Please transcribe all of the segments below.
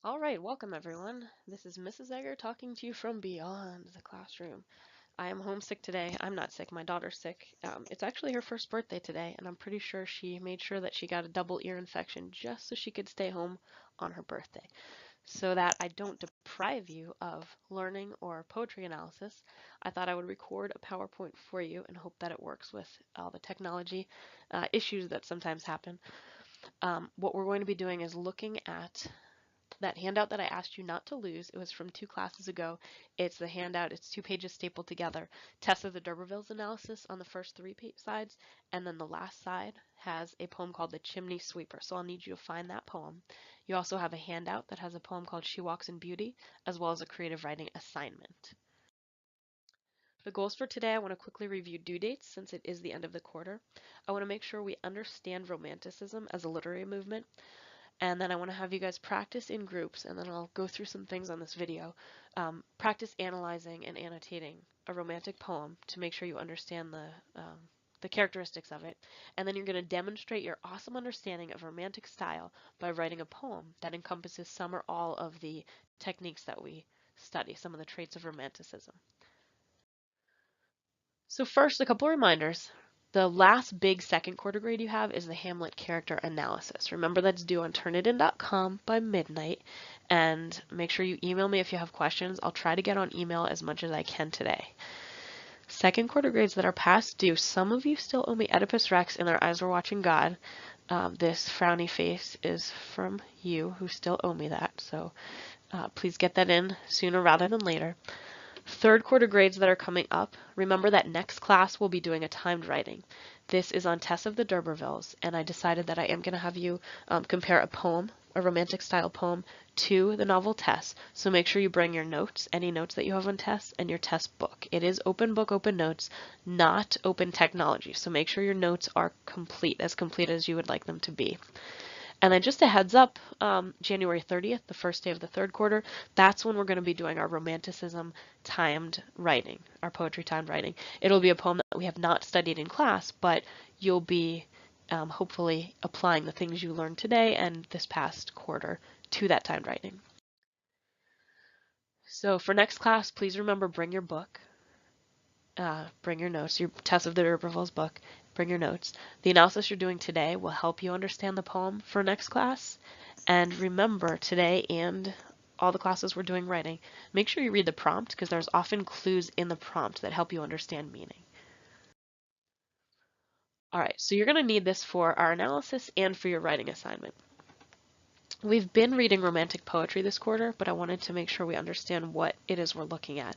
All right, welcome everyone. This is Mrs. Egger talking to you from beyond the classroom. I am homesick today. I'm not sick, my daughter's sick. It's actually her first birthday today, and I'm pretty sure she made sure that she got a double ear infection just so she could stay home on her birthday. So that I don't deprive you of learning or poetry analysis, I thought I would record a PowerPoint for you and hope that it works with all the technology issues that sometimes happen. What we're going to be doing is looking at that handout that I asked you not to lose. It was from 2 classes ago. It's the handout. It's 2 pages stapled together. Tess of the D'Urbervilles analysis on the first 3 sides, and then the last side has a poem called The Chimney Sweeper. So I'll need you to find that poem. You also have a handout that has a poem called She Walks in Beauty, as well as a creative writing assignment. The goals for today, I want to quickly review due dates since it is the end of the quarter. I want to make sure we understand Romanticism as a literary movement. And then I want to have you guys practice in groups, and then I'll go through some things on this video. Practice analyzing and annotating a romantic poem to make sure you understand the characteristics of it. And then you're going to demonstrate your awesome understanding of romantic style by writing a poem that encompasses some or all of the techniques that we study, some of the traits of Romanticism. So first, a couple reminders. The last big second quarter grade you have is the Hamlet character analysis. Remember that's due on turnitin.com by midnight, and make sure you email me if you have questions. I'll try to get on email as much as I can today. Second quarter grades that are past due, some of you still owe me Oedipus Rex and Their Eyes Were Watching God. This frowny face is from you who still owe me that, so please get that in sooner rather than later. Third quarter grades that are coming up, remember that next class we'll be doing a timed writing. This is on Tess of the D'Urbervilles, and I decided that I am going to have you compare a poem, a romantic style poem, to the novel Tess. So make sure you bring your notes, any notes that you have on Tess, and your Tess book. It is open book, open notes, not open technology. So make sure your notes are complete as you would like them to be. And then just a heads up, January 30th, the first day of the third quarter, that's when we're going to be doing our Romanticism timed writing, our poetry timed writing. It'll be a poem that we have not studied in class, but you'll be hopefully applying the things you learned today and this past quarter to that timed writing. So for next class, please remember, bring your book. Bring your notes, your Tess of the D'Urbervilles book, bring your notes. The analysis you're doing today will help you understand the poem for next class. And remember, today and all the classes we're doing writing, make sure you read the prompt because there's often clues in the prompt that help you understand meaning. All right, so you're going to need this for our analysis and for your writing assignment. We've been reading romantic poetry this quarter, but I wanted to make sure we understand what it is we're looking at.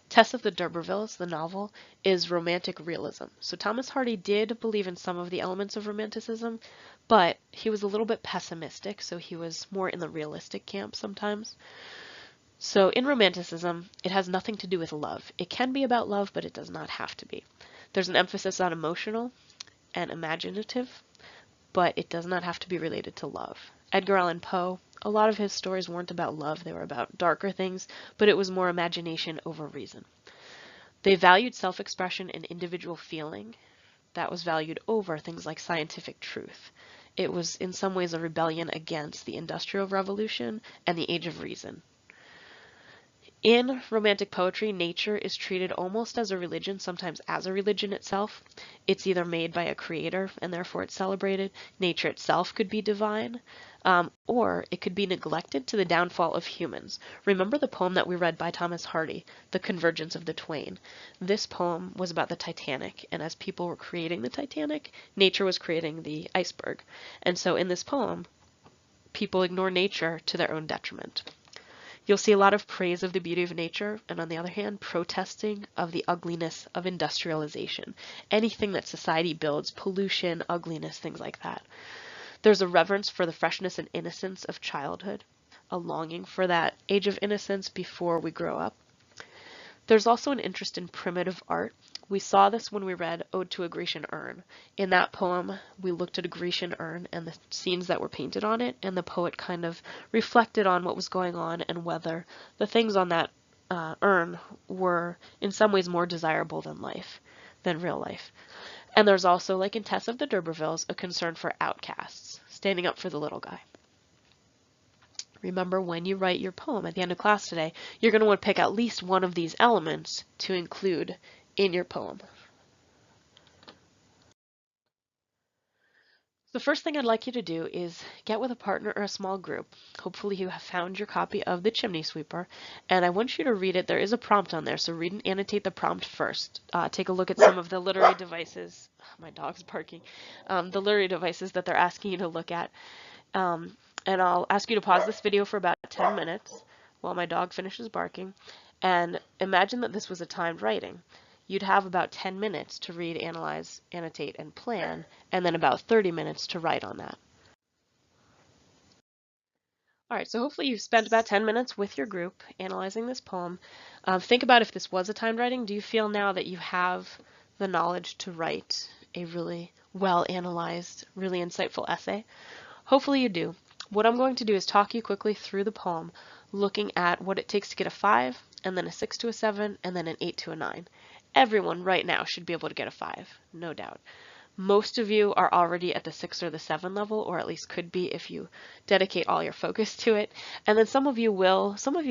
Tess of the D'Urbervilles, the novel, is romantic realism. So Thomas Hardy did believe in some of the elements of romanticism, but he was a little bit pessimistic, so he was more in the realistic camp sometimes. So in romanticism, it has nothing to do with love. It can be about love, but it does not have to be. There's an emphasis on emotional and imaginative, but it does not have to be related to love. Edgar Allan Poe, a lot of his stories weren't about love, they were about darker things, but it was more imagination over reason. They valued self-expression and individual feeling. That was valued over things like scientific truth. It was in some ways a rebellion against the Industrial Revolution and the Age of Reason. In romantic poetry, nature is treated almost as a religion, sometimes as a religion itself. It's either made by a creator and therefore it's celebrated. Nature itself could be divine, or it could be neglected to the downfall of humans. Remember the poem that we read by Thomas Hardy, The Convergence of the Twain. This poem was about the Titanic, and as people were creating the Titanic, nature was creating the iceberg. And so in this poem, people ignore nature to their own detriment. You'll see a lot of praise of the beauty of nature, and on the other hand, protesting of the ugliness of industrialization. Anything that society builds, pollution, ugliness, things like that. There's a reverence for the freshness and innocence of childhood, a longing for that age of innocence before we grow up. There's also an interest in primitive art. We saw this when we read Ode to a Grecian Urn. In that poem, we looked at a Grecian urn and the scenes that were painted on it, and the poet kind of reflected on what was going on and whether the things on that urn were in some ways more desirable than life, than real life. And there's also, like in Tess of the D'Urbervilles, a concern for outcasts, standing up for the little guy. Remember, when you write your poem at the end of class today, you're going to want to pick at least one of these elements to include in your poem. The first thing I'd like you to do is get with a partner or a small group. Hopefully you have found your copy of The Chimney Sweeper, and I want you to read it. There is a prompt on there, so read and annotate the prompt first. Take a look at some of the literary devices. My dog's barking. The literary devices that they're asking you to look at. And I'll ask you to pause this video for about 10 minutes while my dog finishes barking, and imagine that this was a timed writing. You'd have about 10 minutes to read, analyze, annotate, and plan, and then about 30 minutes to write on that. All right, so hopefully you've spent about 10 minutes with your group analyzing this poem. Think about if this was a timed writing. Do you feel now that you have the knowledge to write a really well-analyzed, really insightful essay? Hopefully you do. What I'm going to do is talk you quickly through the poem, looking at what it takes to get a 5, and then a 6 to a 7, and then an 8 to a 9. Everyone right now should be able to get a 5, no doubt. Most of you are already at the 6 or the 7 level, or at least could be if you dedicate all your focus to it. And then some of you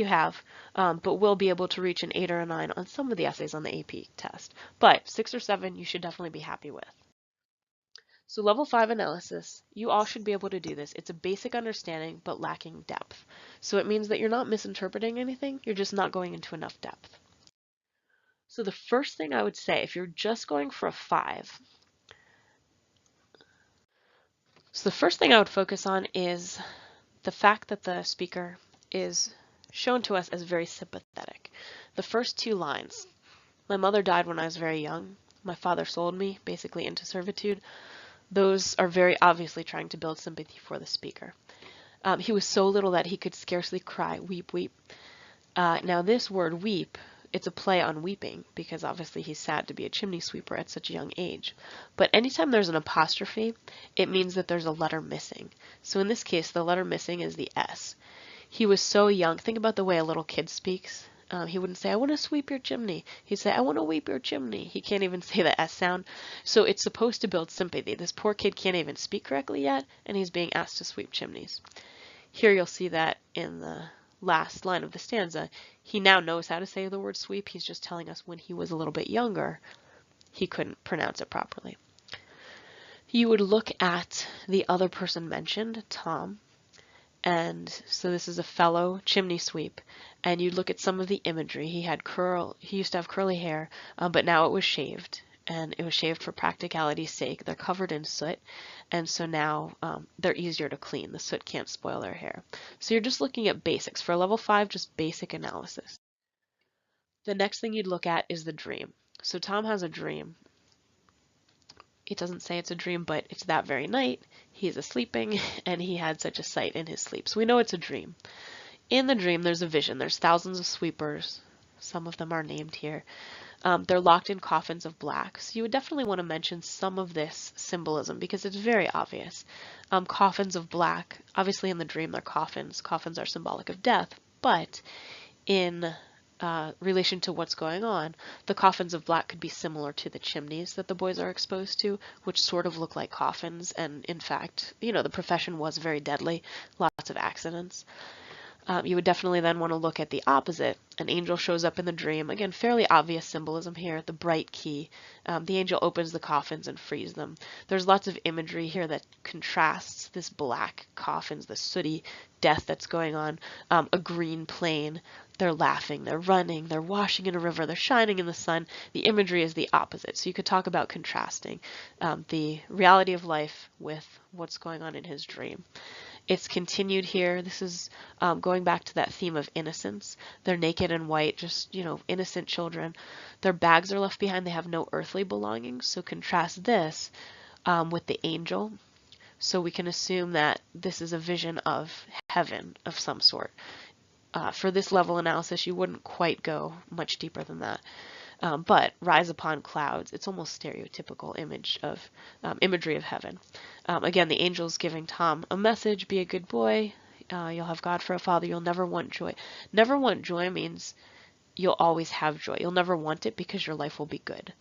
have, but will be able to reach an 8 or a 9 on some of the essays on the AP test. But 6 or 7 you should definitely be happy with. So level 5 analysis, you all should be able to do this. It's a basic understanding, but lacking depth. So it means that you're not misinterpreting anything, you're just not going into enough depth. So the first thing I would say, if you're just going for a 5, so the first thing I would focus on is the fact that the speaker is shown to us as very sympathetic. The first 2 lines, my mother died when I was very young, my father sold me, basically into servitude. Those are very obviously trying to build sympathy for the speaker. He was so little that he could scarcely cry, weep, weep. Now this word weep, it's a play on weeping, because obviously he's sad to be a chimney sweeper at such a young age. But anytime there's an apostrophe, it means that there's a letter missing. So in this case, the letter missing is the S. He was so young. Think about the way a little kid speaks. He wouldn't say, I want to sweep your chimney. He'd say, I want to weep your chimney. He can't even say the S sound. So it's supposed to build sympathy. This poor kid can't even speak correctly yet, and he's being asked to sweep chimneys. Here you'll see that in the last line of the stanza. He now knows how to say the word sweep. He's just telling us when he was a little bit younger, he couldn't pronounce it properly. You would look at the other person mentioned, Tom. And so this is a fellow chimney sweep, and you'd look at some of the imagery. He used to have curly hair, but now it was shaved, and it was shaved for practicality's sake. They're covered in soot, and so now they're easier to clean. The soot can't spoil their hair. So you're just looking at basics. For level 5, just basic analysis. The next thing you'd look at is the dream. So Tom has a dream. It doesn't say it's a dream, but it's that very night. He's sleeping, and he had such a sight in his sleep. So we know it's a dream. In the dream, there's a vision. There's thousands of sweepers. Some of them are named here. They're locked in coffins of black. So you would definitely want to mention some of this symbolism because it's very obvious. Coffins of black. Obviously, in the dream, they're coffins. Coffins are symbolic of death. But in relation to what's going on, the coffins of black could be similar to the chimneys that the boys are exposed to, which sort of look like coffins, and in fact, the profession was very deadly, lots of accidents. You would definitely then want to look at the opposite. An angel shows up in the dream. Again, fairly obvious symbolism here. The bright key. The angel opens the coffins and frees them. There's lots of imagery here that contrasts this black coffins, the sooty death that's going on. A green plain. They're laughing, they're running, they're washing in a river, they're shining in the sun. The imagery is the opposite. So you could talk about contrasting the reality of life with what's going on in his dream. It's continued here. This is going back to that theme of innocence. They're naked and white, just, innocent children. Their bags are left behind. They have no earthly belongings. So contrast this with the angel. So we can assume that this is a vision of heaven of some sort. For this level analysis, you wouldn't quite go much deeper than that. But rise upon clouds, it's almost stereotypical imagery of heaven. Again, the angel's giving Tom a message, be a good boy, you'll have God for a father, you'll never want joy. Never want joy means you'll always have joy. You'll never want it because your life will be good.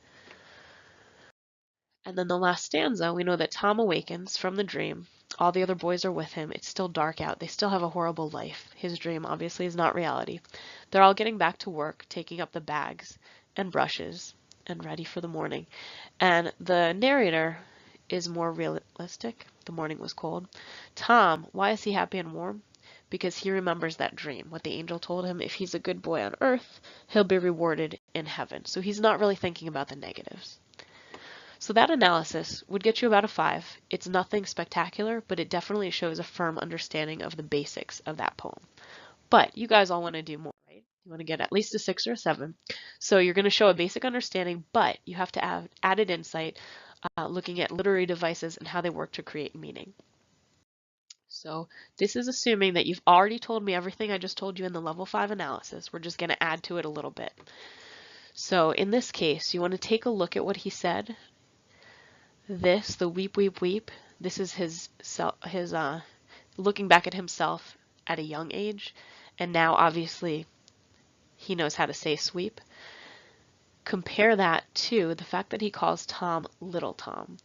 And then the last stanza, we know that Tom awakens from the dream. All the other boys are with him. It's still dark out. They still have a horrible life. His dream obviously is not reality. They're all getting back to work, taking up the bags and brushes and ready for the morning. And the narrator is more realistic. The morning was cold. Tom, why is he happy and warm? Because he remembers that dream, what the angel told him. If he's a good boy on earth, he'll be rewarded in heaven. So he's not really thinking about the negatives. So that analysis would get you about a 5. It's nothing spectacular, but it definitely shows a firm understanding of the basics of that poem. But you guys all want to do more, right? You want to get at least a 6 or a 7. So you're going to show a basic understanding, but you have to add added insight, looking at literary devices and how they work to create meaning. So this is assuming that you've already told me everything I just told you in the level 5 analysis. We're just going to add to it a little bit. So in this case, you want to take a look at what he said. This, the weep, weep, weep, this is his looking back at himself at a young age, and now obviously he knows how to say sweep. Compare that to the fact that he calls Tom Little Tom.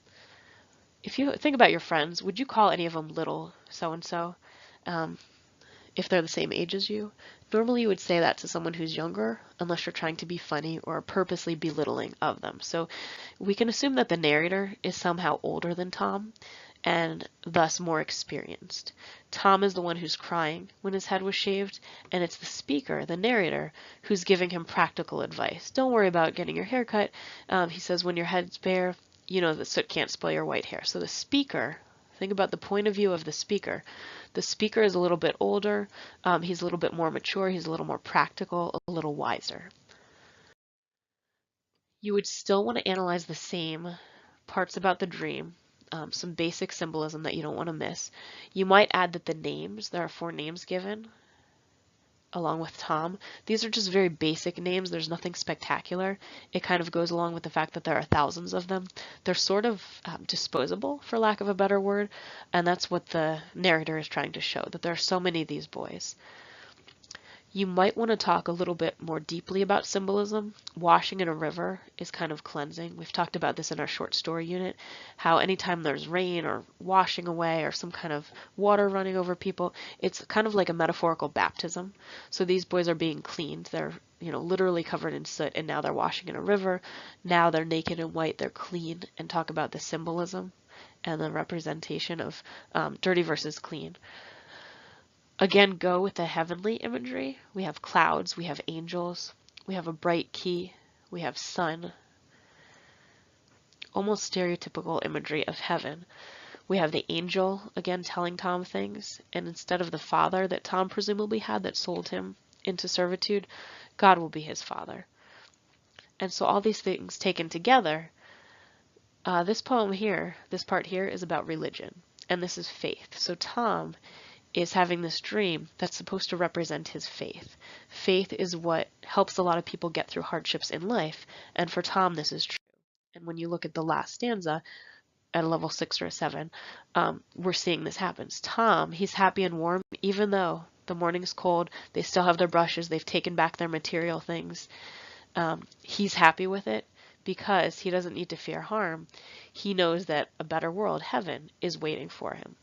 If you think about your friends, would you call any of them little so-and-so if they're the same age as you? Normally you would say that to someone who's younger, unless you're trying to be funny or purposely belittling of them. So we can assume that the narrator is somehow older than Tom and thus more experienced. Tom is the one who's crying when his head was shaved, and it's the speaker, the narrator, who's giving him practical advice. Don't worry about getting your hair cut. He says when your head's bare, you know that soot can't spoil your white hair. So the speaker, think about the point of view of the speaker. The speaker is a little bit older, he's a little bit more mature, he's a little more practical, a little wiser. You would still want to analyze the same parts about the dream, some basic symbolism that you don't want to miss. You might add that the names, there are 4 names given, along with Tom. These are just very basic names. There's nothing spectacular. It kind of goes along with the fact that there are thousands of them. They're sort of disposable, for lack of a better word, and that's what the narrator is trying to show, that there are so many of these boys. You might want to talk a little bit more deeply about symbolism. Washing in a river is kind of cleansing. We've talked about this in our short story unit, how anytime there's rain or washing away or some kind of water running over people, it's kind of like a metaphorical baptism. So these boys are being cleaned. They're, literally covered in soot, and now they're washing in a river. Now they're naked and white, they're clean, and talk about the symbolism and the representation of dirty versus clean. Again, go with the heavenly imagery. We have clouds, we have angels, we have a bright key, we have sun. Almost stereotypical imagery of heaven. We have the angel, again, telling Tom things, and instead of the father that Tom presumably had that sold him into servitude, God will be his father. And so all these things taken together, this poem here, this part here, is about religion, and this is faith. So Tom is having this dream that's supposed to represent his faith. Faith is what helps a lot of people get through hardships in life, and for Tom this is true. And when you look at the last stanza at a level 6 or a 7, we're seeing this happens. Tom, he's happy and warm even though the morning's cold, they still have their brushes, they've taken back their material things. He's happy with it because he doesn't need to fear harm. He knows that a better world, heaven, is waiting for him.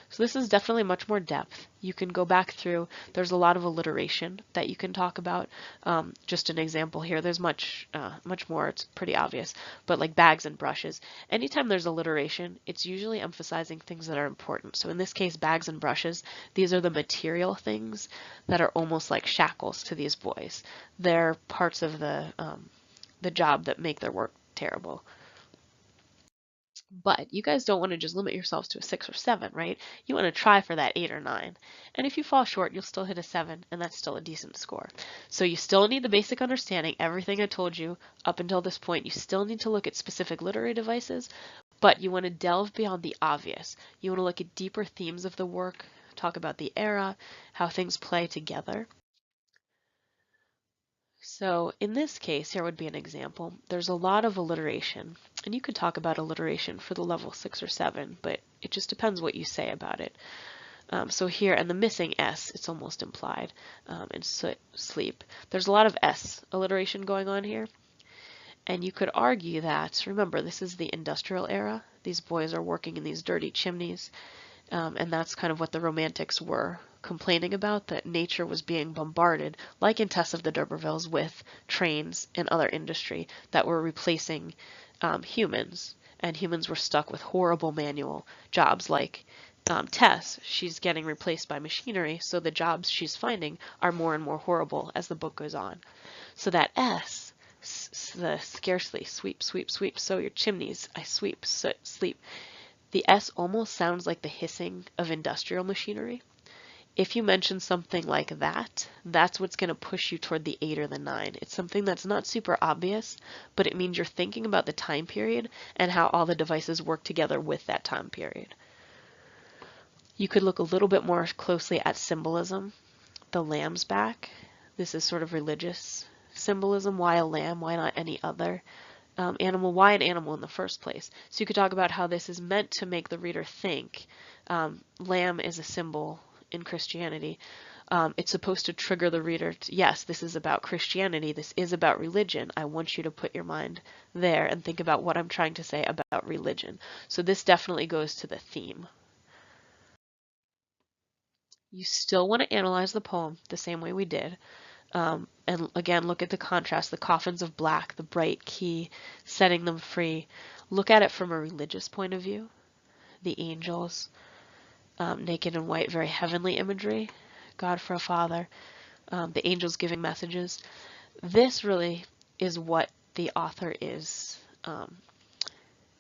So this is definitely much more depth. You can go back through, there's a lot of alliteration that you can talk about. Just an example here, there's much more, it's pretty obvious, but like bags and brushes. Anytime there's alliteration, it's usually emphasizing things that are important. So in this case, bags and brushes, these are the material things that are almost like shackles to these boys. They're parts of the job that make their work terrible. But you guys don't want to just limit yourselves to a 6 or 7, right? You want to try for that 8 or 9. And if you fall short, you'll still hit a 7, and that's still a decent score. So you still need the basic understanding, everything I told you up until this point. You still need to look at specific literary devices, but you want to delve beyond the obvious. You want to look at deeper themes of the work, talk about the era, how things play together. So in this case, here would be an example. There's a lot of alliteration, and you could talk about alliteration for the level 6 or 7, but it just depends what you say about it. So here, and the missing S, it's almost implied, in sleep. There's a lot of S alliteration going on here, And you could argue that, remember, this is the industrial era. These boys are working in these dirty chimneys, and that's kind of what the Romantics were complaining about, that nature was being bombarded, like in Tess of the D'Urbervilles, with trains and other industry that were replacing humans, and humans were stuck with horrible manual jobs like Tess. She's getting replaced by machinery, so the jobs she's finding are more and more horrible as the book goes on. So that S, the scarcely, sweep, sweep, sweep, so your chimneys, I sweep, soot, sleep. The S almost sounds like the hissing of industrial machinery. If you mention something like that, that's what's going to push you toward the 8 or the 9. It's something that's not super obvious, but it means you're thinking about the time period and how all the devices work together with that time period. You could look a little bit more closely at symbolism. The lamb's back. This is sort of religious symbolism. Why a lamb? Why not any other animal? Why an animal in the first place? So you could talk about how this is meant to make the reader think. Lamb is a symbol in Christianity. It's supposed to trigger the reader to, yes, this is about Christianity. This is about religion. I want you to put your mind there and think about what I'm trying to say about religion. So this definitely goes to the theme. You still want to analyze the poem the same way we did. And again, look at the contrast, the coffins of black, the bright key, setting them free. Look at it from a religious point of view. The angels, naked and white, very heavenly imagery. God for a father, the angels giving messages. This really is what the author is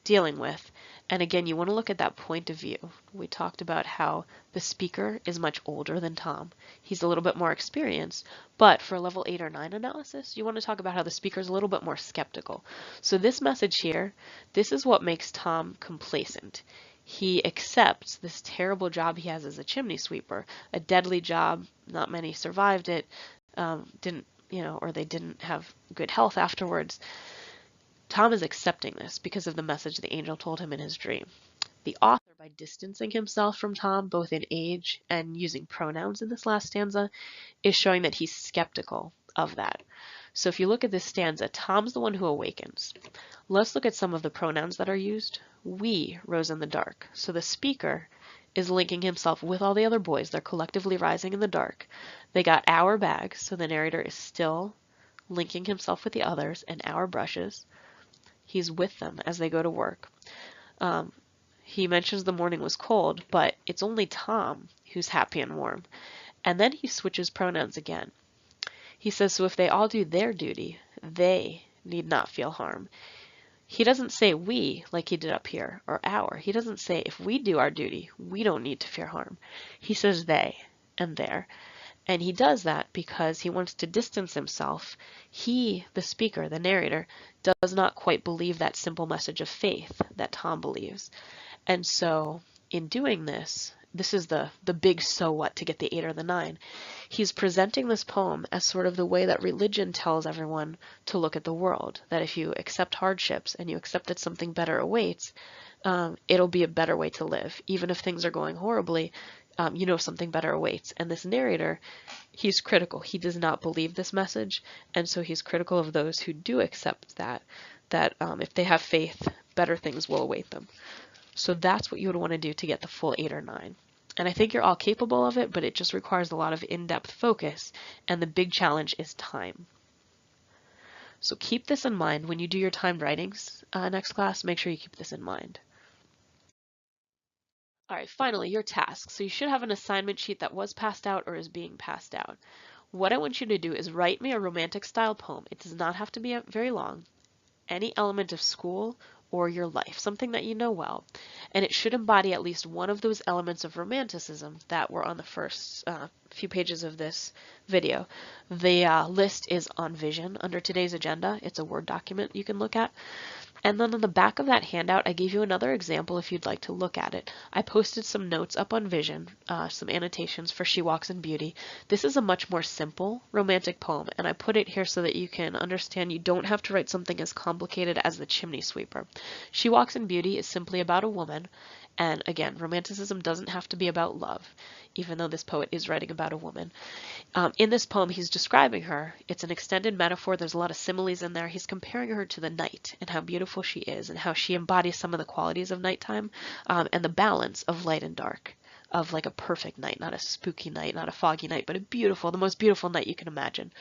dealing with. And again, you want to look at that point of view. We talked about how the speaker is much older than Tom. He's a little bit more experienced, but for a level 8 or 9 analysis, you want to talk about how the speaker is a little bit more skeptical. So this message here, this is what makes Tom complacent. He accepts this terrible job he has as a chimney sweeper, a deadly job. Not many survived it, or they didn't have good health afterwards. Tom is accepting this because of the message the angel told him in his dream. The author, by distancing himself from Tom, both in age and using pronouns in this last stanza, is showing that he's skeptical of that. So if you look at this stanza, Tom's the one who awakens. Let's look at some of the pronouns that are used. We rose in the dark. So the speaker is linking himself with all the other boys. They're collectively rising in the dark. They got our bags, so the narrator is still linking himself with the others, and our brushes. He's with them as they go to work. He mentions the morning was cold, but it's only Tom who's happy and warm. And then he switches pronouns again. He says, so if they all do their duty, they need not feel harm. He doesn't say we like he did up here, or our. He doesn't say if we do our duty, we don't need to fear harm. He says they and their. And he does that because he wants to distance himself. He, the speaker, the narrator, does not quite believe that simple message of faith that Tom believes. And so in doing this, this is the big so what to get the 8 or the 9. He's presenting this poem as sort of the way that religion tells everyone to look at the world, that if you accept hardships and you accept that something better awaits, it'll be a better way to live. Even if things are going horribly, something better awaits. And this narrator, he's critical. He does not believe this message, and so he's critical of those who do accept that if they have faith, better things will await them. So that's what you would want to do to get the full 8 or 9. And I think you're all capable of it, but it just requires a lot of in-depth focus, and the big challenge is time. So keep this in mind when you do your timed writings next class. Make sure you keep this in mind. All right, finally, your task. So you should have an assignment sheet that was passed out or is being passed out. What I want you to do is write me a romantic style poem. It does not have to be very long. Any element of school or your life, something that you know well. And it should embody at least one of those elements of romanticism that were on the first few pages of this video. The list is on Vision under today's agenda. It's a Word document you can look at. And then on the back of that handout, I gave you another example if you'd like to look at it. I posted some notes up on Vision, some annotations for She Walks in Beauty. This is a much more simple romantic poem, and I put it here so that you can understand you don't have to write something as complicated as the Chimney Sweeper. She Walks in Beauty is simply about a woman, And again, romanticism doesn't have to be about love, even though this poet is writing about a woman. In this poem, he's describing her. It's an extended metaphor. There's a lot of similes in there. He's comparing her to the night and how beautiful she is and how she embodies some of the qualities of nighttime, and the balance of light and dark, of like a perfect night, not a spooky night, not a foggy night, but a beautiful, the most beautiful night you can imagine.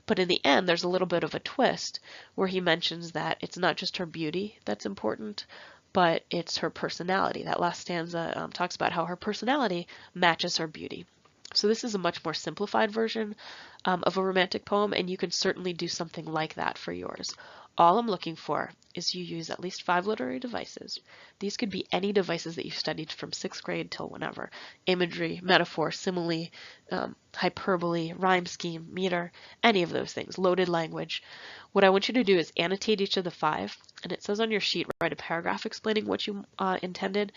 But in the end, there's a little bit of a twist where he mentions that it's not just her beauty that's important, but it's her personality. That last stanza talks about how her personality matches her beauty. So this is a much more simplified version of a romantic poem, and you can certainly do something like that for yours. All I'm looking for is you use at least 5 literary devices. These could be any devices that you've studied from 6th grade till whenever. Imagery, metaphor, simile, hyperbole, rhyme scheme, meter, any of those things, loaded language. What I want you to do is annotate each of the 5, and it says on your sheet, write a paragraph explaining what you intended.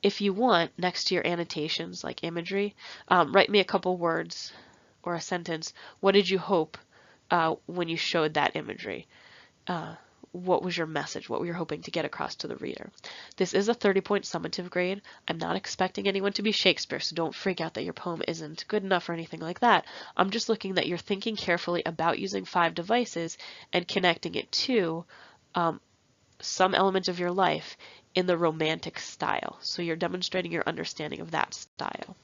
If you want, next to your annotations, like imagery, write me a couple words or a sentence. What did you hope when you showed that imagery? What was your message? What were you hoping to get across to the reader? This is a 30-point summative grade. I'm not expecting anyone to be Shakespeare, so don't freak out that your poem isn't good enough or anything like that. I'm just looking that you're thinking carefully about using 5 devices and connecting it to some element of your life in the romantic style. So you're demonstrating your understanding of that style.